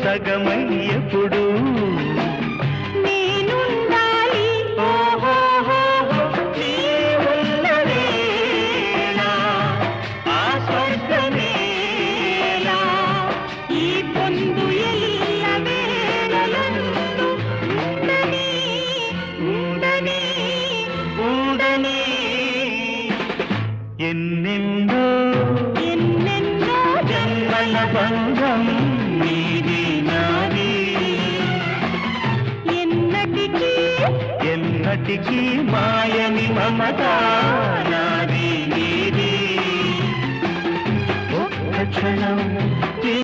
సగమై ఎప్పుడు నేనుండాలి నీవున్న వేళ ఆ స్వర్గమేలా ఈ పొందు ఎల్ల వేళలందు ఉండని ఉండని ఉండని ఎన్నెన్నో ఎన్నెన్నో జన్మల బంధం నీది నాది ఎన్నటికీ ఎన్నటికీ మాయని మమత నాది నీది ఒక్క క్షణం